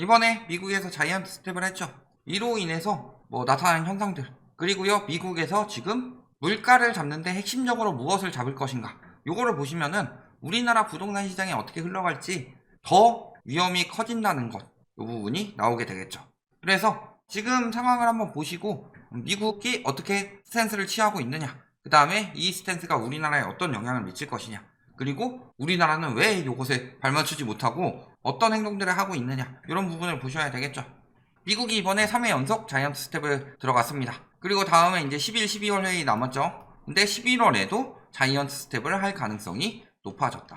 이번에 미국에서 자이언트 스텝을 했죠. 이로 인해서 나타나는 현상들, 그리고요 미국에서 지금 물가를 잡는데 핵심적으로 무엇을 잡을 것인가, 요거를 보시면은 우리나라 부동산 시장이 어떻게 흘러갈지 더 위험이 커진다는 것, 이 부분이 나오게 되겠죠. 그래서 지금 상황을 한번 보시고 미국이 어떻게 스탠스를 취하고 있느냐, 그 다음에 이 스탠스가 우리나라에 어떤 영향을 미칠 것이냐, 그리고 우리나라는 왜 이곳에 발맞추지 못하고 어떤 행동들을 하고 있느냐, 이런 부분을 보셔야 되겠죠. 미국이 이번에 3회 연속 자이언트 스텝을 들어갔습니다. 그리고 다음에 이제 11, 12월 회의 남았죠. 근데 11월에도 자이언트 스텝을 할 가능성이 높아졌다.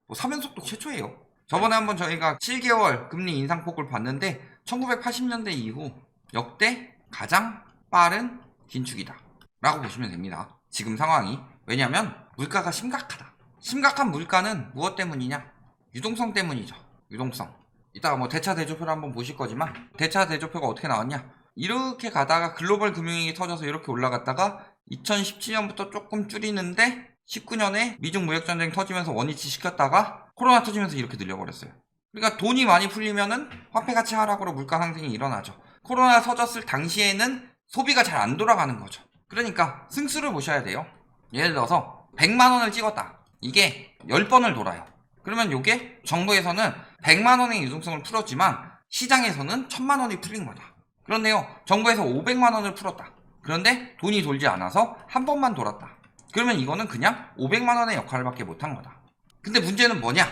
3연속도 최초예요. 저번에 한번 저희가 7개월 금리 인상폭을 봤는데 1980년대 이후 역대 가장 빠른 긴축이다 라고 보시면 됩니다. 지금 상황이. 왜냐면 물가가 심각하다. 심각한 물가는 무엇 때문이냐? 유동성 때문이죠. 유동성. 이따가 대차 대조표를 한번 보실 거지만 대차 대조표가 어떻게 나왔냐? 이렇게 가다가 글로벌 금융위기 터져서 이렇게 올라갔다가 2017년부터 조금 줄이는데 19년에 미중 무역전쟁 터지면서 원위치 시켰다가 코로나 터지면서 이렇게 늘려버렸어요. 그러니까 돈이 많이 풀리면은 화폐가치 하락으로 물가 상승이 일어나죠. 코로나 터졌을 당시에는 소비가 잘 안 돌아가는 거죠. 그러니까 승수를 보셔야 돼요. 예를 들어서 100만원을 찍었다. 이게 10번을 돌아요. 그러면 이게 정부에서는 100만원의 유동성을 풀었지만 시장에서는 1000만원이 풀린 거다. 그런데요, 정부에서 500만원을 풀었다. 그런데 돈이 돌지 않아서 한 번만 돌았다. 그러면 이거는 그냥 500만원의 역할을 밖에 못한 거다. 근데 문제는 뭐냐?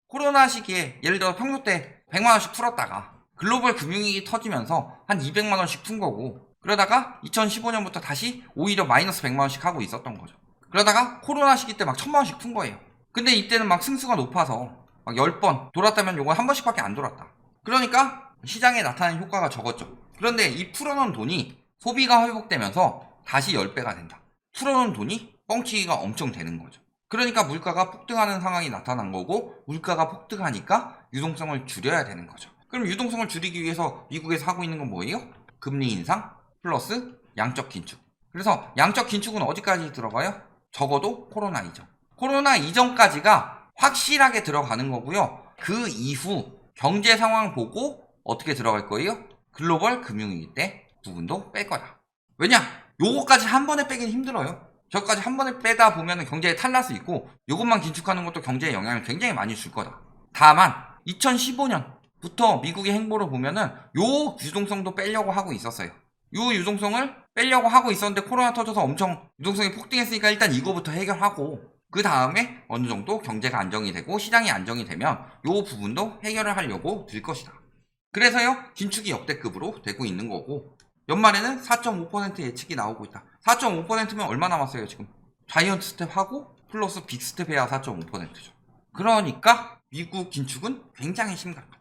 코로나 시기에 예를 들어 평소 때 100만원씩 풀었다가 글로벌 금융위기 터지면서 한 200만원씩 푼 거고, 그러다가 2015년부터 다시 오히려 마이너스 100만원씩 하고 있었던 거죠. 그러다가 코로나 시기 때 막 1000만원씩 푼 거예요. 근데 이때는 막 승수가 높아서 막 10번 돌았다면 요건 한 번씩밖에 안 돌았다. 그러니까 시장에 나타나는 효과가 적었죠. 그런데 이 풀어놓은 돈이 소비가 회복되면서 다시 10배가 된다. 풀어놓은 돈이 뻥치기가 엄청 되는 거죠. 그러니까 물가가 폭등하는 상황이 나타난 거고, 물가가 폭등하니까 유동성을 줄여야 되는 거죠. 그럼 유동성을 줄이기 위해서 미국에서 하고 있는 건 뭐예요? 금리 인상 플러스 양적 긴축. 그래서 양적 긴축은 어디까지 들어가요? 적어도 코로나 이전. 코로나 이전까지가 확실하게 들어가는 거고요. 그 이후 경제 상황 보고 어떻게 들어갈 거예요? 글로벌 금융위기 때 부분도 뺄 거다. 왜냐? 요거까지 한 번에 빼긴 힘들어요. 저까지 한 번에 빼다 보면 경제에 탈날수 있고, 요것만 긴축하는 것도 경제에 영향을 굉장히 많이 줄 거다. 다만 2015년부터 미국의 행보를 보면은 요 유동성도 빼려고 하고 있었어요. 요 유동성을 빼려고 하고 있었는데 코로나 터져서 엄청 유동성이 폭등했으니까 일단 이거부터 해결하고, 그 다음에 어느 정도 경제가 안정이 되고 시장이 안정이 되면 요 부분도 해결을 하려고 들 것이다. 그래서요, 긴축이 역대급으로 되고 있는 거고, 연말에는 4.5% 예측이 나오고 있다. 4.5%면 얼마 남았어요 지금? 자이언트 스텝 하고 플러스 빅 스텝 해야 4.5%죠. 그러니까 미국 긴축은 굉장히 심각하다.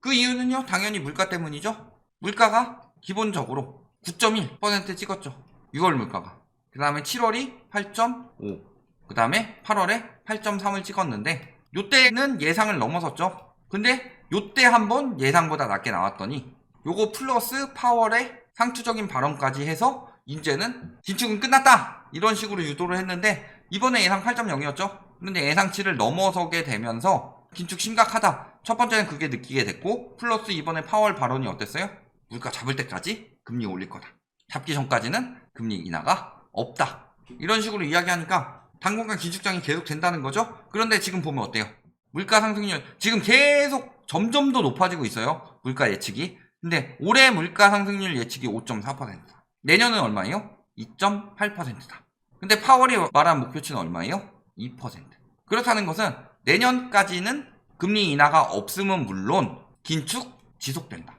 그 이유는요, 당연히 물가 때문이죠. 물가가 기본적으로 9.1% 찍었죠. 6월 물가가. 그 다음에 7월이 8.5, 그 다음에 8월에 8.3을 찍었는데, 요때는 예상을 넘어섰죠. 근데 요때 한번 예상보다 낮게 나왔더니 요거 플러스 파월의 상투적인 발언까지 해서 이제는 긴축은 끝났다, 이런 식으로 유도를 했는데, 이번에 예상 8.0이었죠. 근데 예상치를 넘어서게 되면서 긴축 심각하다, 첫 번째는 그게 느끼게 됐고, 플러스 이번에 파월 발언이 어땠어요? 물가 잡을 때까지 금리 올릴 거다. 잡기 전까지는 금리 인하가 없다. 이런 식으로 이야기하니까 당분간 긴축장이 계속 된다는 거죠. 그런데 지금 보면 어때요? 물가 상승률 지금 계속 점점 더 높아지고 있어요. 물가 예측이. 근데 올해 물가 상승률 예측이 5.4%다. 내년은 얼마예요? 2.8%다. 근데 파월이 말한 목표치는 얼마예요? 2%. 그렇다는 것은 내년까지는 금리 인하가 없음은 물론 긴축 지속된다.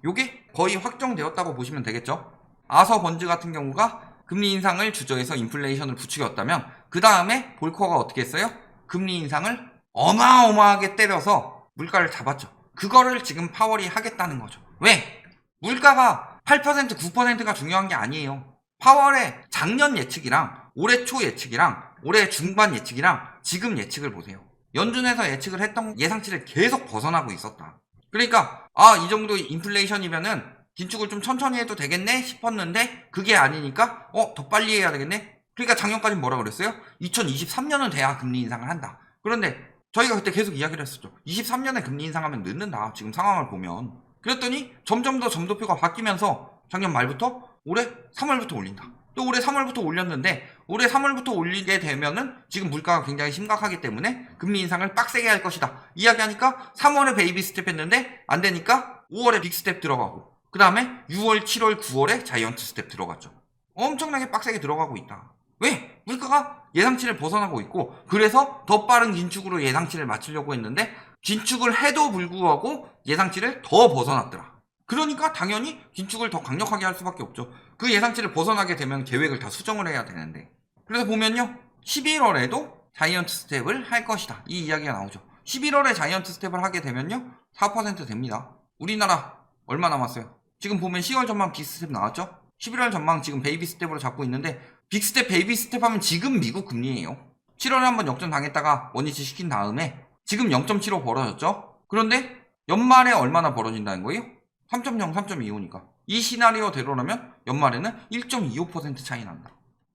요게 거의 확정되었다고 보시면 되겠죠. 아서 번즈 같은 경우가 금리 인상을 주저해서 인플레이션을 부추겼다면, 그 다음에 볼커가 어떻게 했어요? 금리 인상을 어마어마하게 때려서 물가를 잡았죠. 그거를 지금 파월이 하겠다는 거죠. 왜? 물가가 8%, 9%가 중요한 게 아니에요. 파월의 작년 예측이랑 올해 초 예측이랑 올해 중반 예측이랑 지금 예측을 보세요. 연준에서 예측을 했던 예상치를 계속 벗어나고 있었다. 그러니까 이 정도 인플레이션이면은 긴축을 좀 천천히 해도 되겠네 싶었는데, 그게 아니니까 더 빨리 해야 되겠네. 그러니까 작년까지 뭐라 그랬어요? 2023년은 돼야 금리 인상을 한다. 그런데 저희가 그때 계속 이야기를 했었죠. 23년에 금리 인상하면 늦는다. 지금 상황을 보면 그랬더니 점점 더 점도표가 바뀌면서 작년 말부터 올해 3월부터 올린다. 또 올해 3월부터 올렸는데 올해 3월부터 올리게 되면은 지금 물가가 굉장히 심각하기 때문에 금리 인상을 빡세게 할 것이다. 이야기하니까 3월에 베이비 스텝 했는데 안 되니까 5월에 빅 스텝 들어가고 그 다음에 6월, 7월, 9월에 자이언트 스텝 들어갔죠. 엄청나게 빡세게 들어가고 있다. 왜? 물가가 예상치를 벗어나고 있고 그래서 더 빠른 긴축으로 예상치를 맞추려고 했는데 긴축을 해도 불구하고 예상치를 더 벗어났더라. 그러니까 당연히 긴축을 더 강력하게 할 수밖에 없죠. 그 예상치를 벗어나게 되면 계획을 다 수정을 해야 되는데 그래서 보면요 11월에도 자이언트 스텝을 할 것이다 이 이야기가 나오죠. 11월에 자이언트 스텝을 하게 되면요 4% 됩니다. 우리나라 얼마 남았어요? 지금 보면 10월 전망 빅 스텝 나왔죠. 11월 전망 지금 베이비 스텝으로 잡고 있는데 빅 스텝 베이비 스텝 하면 지금 미국 금리예요. 7월에 한번 역전 당했다가 원위치 시킨 다음에 지금 0.75 벌어졌죠. 그런데 연말에 얼마나 벌어진다는 거예요? 3.0, 3.25니까 이 시나리오대로라면 연말에는 1.25% 차이 난다.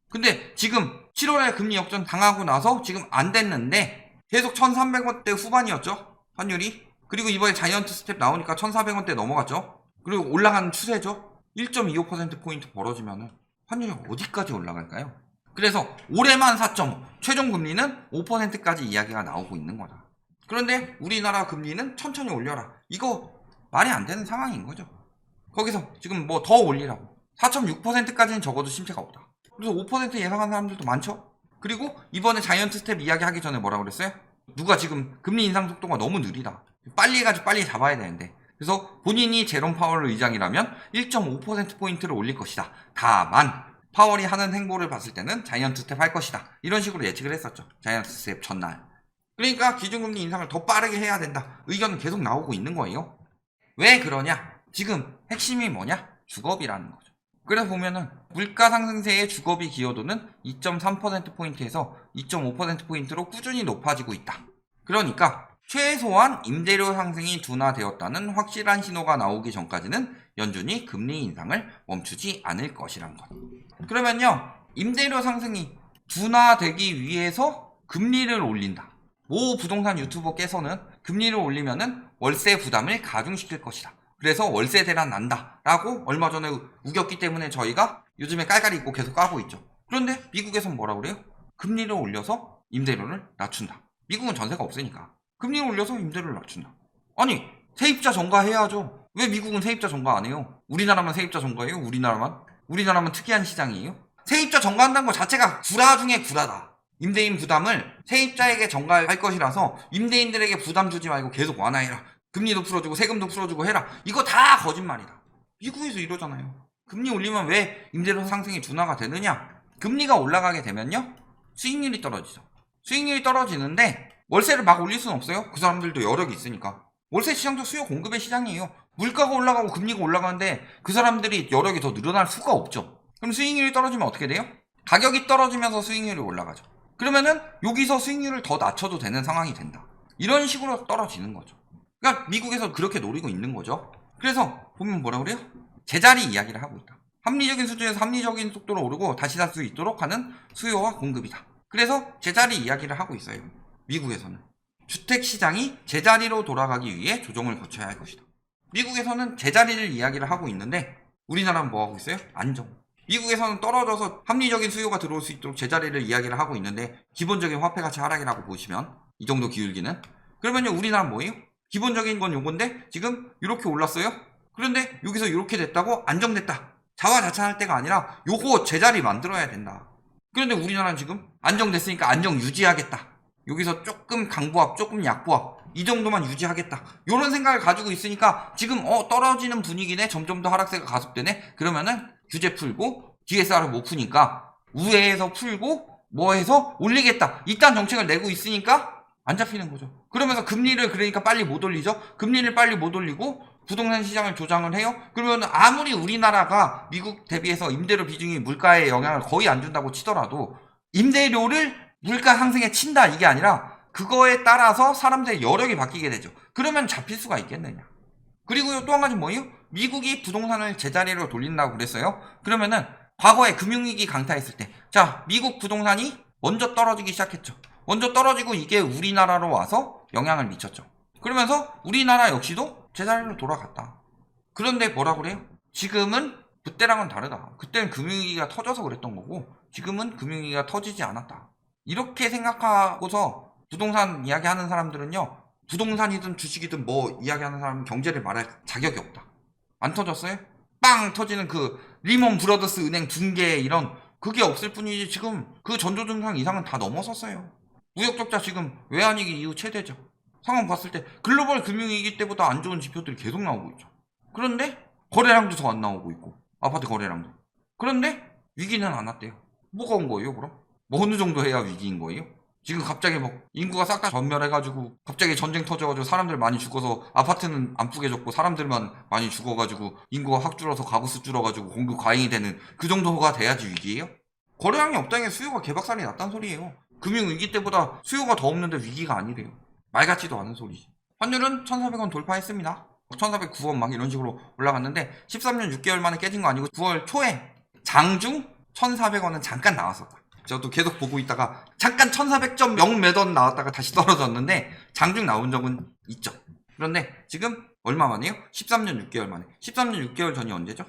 근데 지금 7월에 금리 역전 당하고 나서 지금 안 됐는데 계속 1300원대 후반이었죠 환율이. 그리고 이번에 자이언트 스텝 나오니까 1400원대 넘어갔죠. 그리고 올라가는 추세죠. 1.25%포인트 벌어지면 환율이 어디까지 올라갈까요? 그래서 올해만 4.5 최종 금리는 5%까지 이야기가 나오고 있는 거다. 그런데 우리나라 금리는 천천히 올려라 이거 말이 안 되는 상황인 거죠. 거기서 지금 뭐 더 올리라고 4.6%까지는 적어도 심체가 없다. 그래서 5% 예상하는 사람들도 많죠. 그리고 이번에 자이언트 스텝 이야기하기 전에 뭐라 그랬어요? 누가 지금 금리 인상 속도가 너무 느리다 빨리 해가지고 빨리 잡아야 되는데 그래서 본인이 제롬 파월 의장이라면 1.5%포인트를 올릴 것이다. 다만 파월이 하는 행보를 봤을 때는 자이언트 스텝 할 것이다 이런 식으로 예측을 했었죠. 자이언트 스텝 전날. 그러니까 기준금리 인상을 더 빠르게 해야 된다 의견은 계속 나오고 있는 거예요. 왜 그러냐? 지금 핵심이 뭐냐? 주거비라는 거죠. 그래서 보면은 물가 상승세의 주거비 기여도는 2.3%포인트에서 2.5%포인트로 꾸준히 높아지고 있다. 그러니까 최소한 임대료 상승이 둔화되었다는 확실한 신호가 나오기 전까지는 연준이 금리 인상을 멈추지 않을 것이란 것. 그러면요 임대료 상승이 둔화되기 위해서 금리를 올린다. 모 부동산 유튜버께서는 금리를 올리면은 월세 부담을 가중시킬 것이다. 그래서 월세 대란 난다 라고 얼마 전에 우겼기 때문에 저희가 요즘에 깔깔이 입고 계속 까고 있죠. 그런데 미국에선 뭐라 그래요? 금리를 올려서 임대료를 낮춘다. 미국은 전세가 없으니까 금리를 올려서 임대료를 낮춘다. 아니 세입자 전가해야죠. 왜 미국은 세입자 전가 안 해요? 우리나라만 세입자 전가해요? 우리나라만 특이한 시장이에요? 세입자 전가한다는 것 자체가 구라 중에 구라다. 임대인 부담을 세입자에게 전가할 것이라서 임대인들에게 부담 주지 말고 계속 완화해라. 금리도 풀어주고 세금도 풀어주고 해라. 이거 다 거짓말이다. 미국에서 이러잖아요. 금리 올리면 왜 임대료 상승이 둔화가 되느냐? 금리가 올라가게 되면요 수익률이 떨어지죠. 수익률이 떨어지는데 월세를 막 올릴 수는 없어요. 그 사람들도 여력이 있으니까. 월세 시장도 수요 공급의 시장이에요. 물가가 올라가고 금리가 올라가는데 그 사람들이 여력이 더 늘어날 수가 없죠. 그럼 수익률이 떨어지면 어떻게 돼요? 가격이 떨어지면서 수익률이 올라가죠. 그러면은 여기서 수익률을 더 낮춰도 되는 상황이 된다. 이런 식으로 떨어지는 거죠. 그러니까 미국에서 그렇게 노리고 있는 거죠. 그래서 보면 뭐라 그래요? 제자리 이야기를 하고 있다. 합리적인 수준에서 합리적인 속도로 오르고 다시 살 수 있도록 하는 수요와 공급이다. 그래서 제자리 이야기를 하고 있어요. 미국에서는 주택시장이 제자리로 돌아가기 위해 조정을 거쳐야 할 것이다. 미국에서는 제자리를 이야기를 하고 있는데 우리나라는 뭐 하고 있어요? 안정. 미국에서는 떨어져서 합리적인 수요가 들어올 수 있도록 제자리를 이야기를 하고 있는데 기본적인 화폐가치 하락이라고 보시면 이 정도 기울기는 그러면요 우리나라는 뭐예요? 기본적인 건 요건데 지금 이렇게 올랐어요? 그런데 여기서 이렇게 됐다고 안정됐다. 자화자찬할 때가 아니라 요거 제자리 만들어야 된다. 그런데 우리나라는 지금 안정됐으니까 안정 유지하겠다. 여기서 조금 강보합 조금 약보합 이 정도만 유지하겠다. 요런 생각을 가지고 있으니까 지금 떨어지는 분위기네. 점점 더 하락세가 가속되네. 그러면은 규제 풀고 DSR을 못 푸니까 우회해서 풀고 뭐 해서 올리겠다. 이딴 정책을 내고 있으니까 안 잡히는 거죠. 그러면서 금리를 그러니까 빨리 못 올리죠. 금리를 빨리 못 올리고 부동산 시장을 조장을 해요. 그러면 아무리 우리나라가 미국 대비해서 임대료 비중이 물가에 영향을 거의 안 준다고 치더라도 임대료를 물가 상승에 친다 이게 아니라 그거에 따라서 사람들의 여력이 바뀌게 되죠. 그러면 잡힐 수가 있겠느냐. 그리고 또 한 가지 뭐예요? 미국이 부동산을 제자리로 돌린다고 그랬어요. 그러면은 과거에 금융위기 강타했을 때 자 미국 부동산이 먼저 떨어지기 시작했죠. 먼저 떨어지고 이게 우리나라로 와서 영향을 미쳤죠. 그러면서 우리나라 역시도 제자리로 돌아갔다. 그런데 뭐라 그래요? 지금은 그때랑은 다르다. 그때는 금융위기가 터져서 그랬던 거고 지금은 금융위기가 터지지 않았다. 이렇게 생각하고서 부동산 이야기하는 사람들은요, 부동산이든 주식이든 뭐 이야기하는 사람은 경제를 말할 자격이 없다. 안 터졌어요? 빵 터지는 그 리먼 브라더스 은행 붕괴 이런 그게 없을 뿐이지 지금 그 전조증상 이상은 다 넘어섰어요. 무역적자 지금 외환위기 이후 최대죠. 상황 봤을 때 글로벌 금융위기 때보다 안 좋은 지표들이 계속 나오고 있죠. 그런데 거래량도 더 안 나오고 있고 아파트 거래량도. 그런데 위기는 안 왔대요. 뭐가 온 거예요 그럼? 뭐 어느 정도 해야 위기인 거예요? 지금 갑자기 뭐 인구가 싹 다 전멸해가지고 갑자기 전쟁 터져가지고 사람들 많이 죽어서 아파트는 안 뿌개졌고 사람들만 많이 죽어가지고 인구가 확 줄어서 가구수 줄어가지고 공급 과잉이 되는 그 정도가 돼야지 위기예요? 거래량이 없다는 게 수요가 개박살이 났단 소리예요. 금융위기 때보다 수요가 더 없는데 위기가 아니래요. 말 같지도 않은 소리지. 환율은 1,400원 돌파했습니다. 1,409원 막 이런 식으로 올라갔는데 13년 6개월 만에 깨진 거 아니고 9월 초에 장중 1,400원은 잠깐 나왔었다. 저도 계속 보고 있다가 잠깐 1400.0 몇 원 나왔다가 다시 떨어졌는데 장중 나온 적은 있죠. 그런데 지금 얼마 만에요? 13년 6개월 만에. 13년 6개월 전이 언제죠?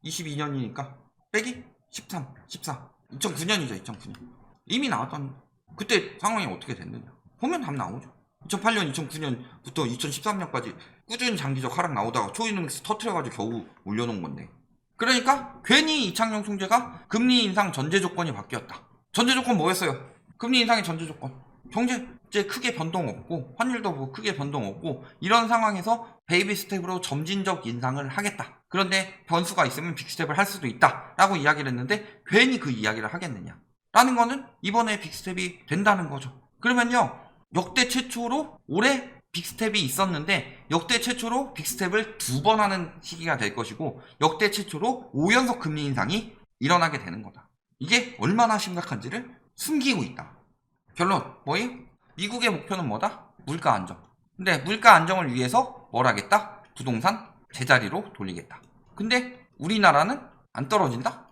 22년이니까 빼기 13, 14. 2009년이죠. 2009년. 이미 나왔던 그때 상황이 어떻게 됐느냐. 보면 답 나오죠. 2008년, 2009년부터 2013년까지 꾸준히 장기적 하락 나오다가 초이노믹스 터트려가지고 겨우 올려놓은 건데. 그러니까 괜히 이창용 총재가 금리 인상 전제 조건이 바뀌었다. 전제 조건 뭐였어요? 금리 인상의 전제 조건. 경제 크게 변동 없고 환율도 뭐 크게 변동 없고 이런 상황에서 베이비 스텝으로 점진적 인상을 하겠다. 그런데 변수가 있으면 빅스텝을 할 수도 있다 라고 이야기를 했는데 괜히 그 이야기를 하겠느냐 라는 거는 이번에 빅스텝이 된다는 거죠. 그러면요 역대 최초로 올해 빅스텝이 있었는데 역대 최초로 빅스텝을 2번 하는 시기가 될 것이고 역대 최초로 5연속 금리 인상이 일어나게 되는 거다. 이게 얼마나 심각한지를 숨기고 있다. 결론 뭐예요? 미국의 목표는 뭐다? 물가 안정. 근데 물가 안정을 위해서 뭘 하겠다? 부동산 제자리로 돌리겠다. 근데 우리나라는 안 떨어진다?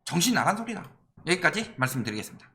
정신 나간 소리다. 여기까지 말씀드리겠습니다.